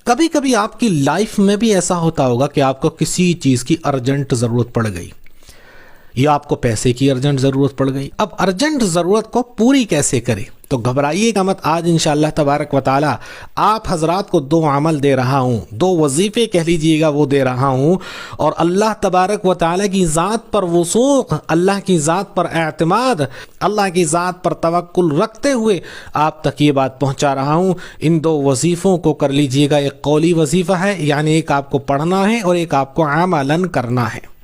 کبھی کبھی آپ کی لائف میں بھی ایسا ہوتا ہوگا کہ آپ کو کسی چیز کی ارجنٹ ضرورت پڑ گئی، یا آپ کو پیسے کی ارجنٹ ضرورت پڑ گئی۔ اب ارجنٹ ضرورت کو پوری کیسے کرے؟ تو گھبرائیے گا مت، آج انشاءاللہ تبارک و تعالی آپ حضرات کو 2 عمل دے رہا ہوں، 2 وظیفے کہہ لیجئے گا وہ دے رہا ہوں، اور اللہ تبارک و تعالی کی ذات پر وثوق، اللہ کی ذات پر اعتماد، اللہ کی ذات پر توکل رکھتے ہوئے آپ تک یہ بات پہنچا رہا ہوں۔ ان 2 وظیفوں کو کر لیجئے گا، ایک قولی وظیفہ ہے، یعنی ایک آپ کو پڑھنا ہے اور ایک آپ کو عملاً کرنا ہے۔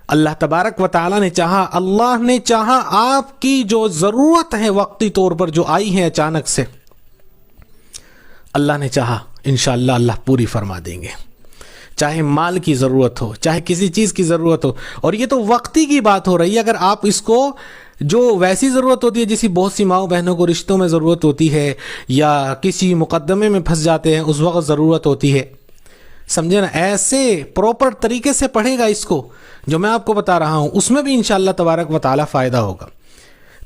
اللہ تبارک و تعالی نے چاہا، اللہ نے چاہا آپ کی جو ضرورت ہے وقتی طور پر جو آئی ہے اچانک سے، اللہ نے چاہا انشاءاللہ اللہ پوری فرما دیں گے، چاہے مال کی ضرورت ہو، چاہے کسی چیز کی ضرورت ہو۔ اور یہ تو وقتی کی بات ہو رہی ہے، اگر آپ اس کو جو ویسی ضرورت ہوتی ہے جیسی بہت سی ماؤں بہنوں کو رشتوں میں ضرورت ہوتی ہے، یا کسی مقدمے میں پھنس جاتے ہیں اس وقت ضرورت ہوتی ہے، سمجھے نا، ایسے پراپر طریقے سے پڑھے گا اس کو جو میں آپ کو بتا رہا ہوں، اس میں بھی انشاءاللہ تبارک و تعالی فائدہ ہوگا۔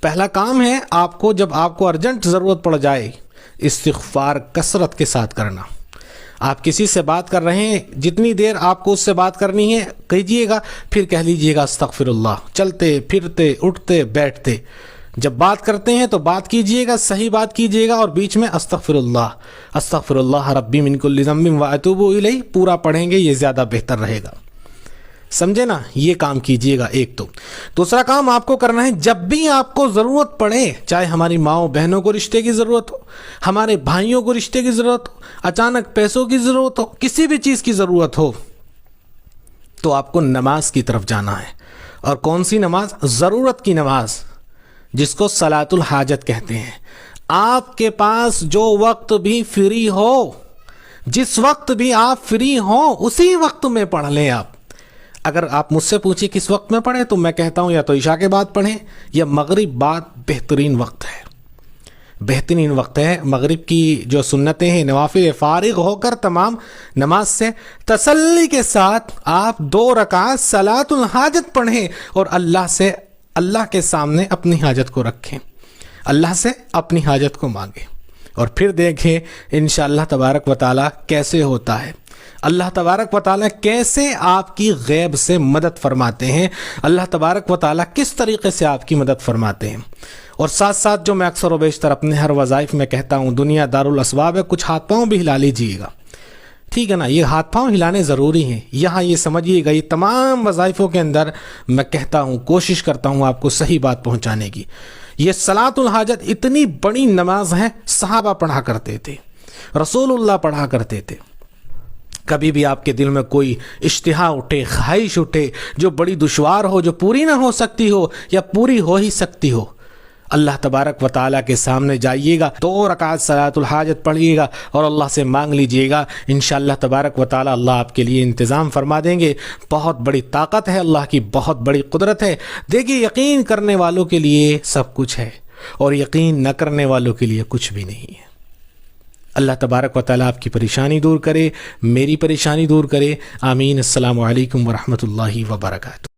پہلا کام ہے آپ کو، جب آپ کو ارجنٹ ضرورت پڑ جائے، استغفار کثرت کے ساتھ کرنا۔ آپ کسی سے بات کر رہے ہیں، جتنی دیر آپ کو اس سے بات کرنی ہے کہیے گا، پھر کہہ لیجئے گا استغفر اللہ، چلتے پھرتے اٹھتے بیٹھتے جب بات کرتے ہیں تو بات کیجئے گا، صحیح بات کیجئے گا، اور بیچ میں استغفر اللہ ربی من کل ذنب واتوب الیہ پورا پڑھیں گے، یہ زیادہ بہتر رہے گا، سمجھے نا۔ یہ کام کیجئے گا ایک تو۔ دوسرا کام آپ کو کرنا ہے، جب بھی آپ کو ضرورت پڑے، چاہے ہماری ماؤں بہنوں کو رشتے کی ضرورت ہو، ہمارے بھائیوں کو رشتے کی ضرورت ہو، اچانک پیسوں کی ضرورت ہو، کسی بھی چیز کی ضرورت ہو، تو آپ کو نماز کی طرف جانا ہے۔ اور کون سی نماز؟ ضرورت کی نماز، جس کو صلاۃ الحاجت کہتے ہیں۔ آپ کے پاس جو وقت بھی فری ہو، جس وقت بھی آپ فری ہوں، اسی وقت میں پڑھ لیں آپ۔ اگر آپ مجھ سے پوچھیں کس وقت میں پڑھیں، تو میں کہتا ہوں یا تو عشاء کے بعد پڑھیں یا مغرب بعد، بہترین وقت ہے، بہترین وقت ہے۔ مغرب کی جو سنتیں ہیں، نوافل، فارغ ہو کر تمام نماز سے تسلی کے ساتھ آپ 2 رکعت صلاۃ الحاجت پڑھیں، اور اللہ کے سامنے اپنی حاجت کو رکھیں، اللہ سے اپنی حاجت کو مانگیں، اور پھر دیکھیں انشاءاللہ تبارک و تعالی کیسے ہوتا ہے، اللہ تبارک و تعالی کیسے آپ کی غیب سے مدد فرماتے ہیں، اللہ تبارک و تعالی کس طریقے سے آپ کی مدد فرماتے ہیں۔ اور ساتھ ساتھ جو میں اکثر و بیشتر اپنے ہر وظائف میں کہتا ہوں، دنیا دارالاسباب ہے، کچھ ہاتھ پاؤں بھی ہلا لیجیے گا، ٹھیک ہے نا، یہ ہاتھ پاؤں ہلانے ضروری ہیں۔ یہاں یہ سمجھیے گا، یہ تمام وظائفوں کے اندر میں کہتا ہوں، کوشش کرتا ہوں آپ کو صحیح بات پہنچانے کی۔ یہ صلاۃ الحاجت اتنی بڑی نماز ہے، صحابہ پڑھا کرتے تھے، رسول اللہ پڑھا کرتے تھے۔ کبھی بھی آپ کے دل میں کوئی اشتہا اٹھے، خواہش اٹھے جو بڑی دشوار ہو، جو پوری نہ ہو سکتی ہو یا پوری ہو ہی سکتی ہو، اللہ تبارک و تعالیٰ کے سامنے جائیے گا، 2 رکعت صلاۃ الحاجت پڑھیے گا اور اللہ سے مانگ لیجیے گا، انشاءاللہ تبارک و تعالیٰ اللہ آپ کے لیے انتظام فرما دیں گے۔ بہت بڑی طاقت ہے اللہ کی، بہت بڑی قدرت ہے۔ دیکھیے، یقین کرنے والوں کے لیے سب کچھ ہے، اور یقین نہ کرنے والوں کے لیے کچھ بھی نہیں ہے۔ اللہ تبارک و تعالیٰ آپ کی پریشانی دور کرے، میری پریشانی دور کرے، آمین۔ السلام علیکم ورحمۃ اللہ وبرکاتہ۔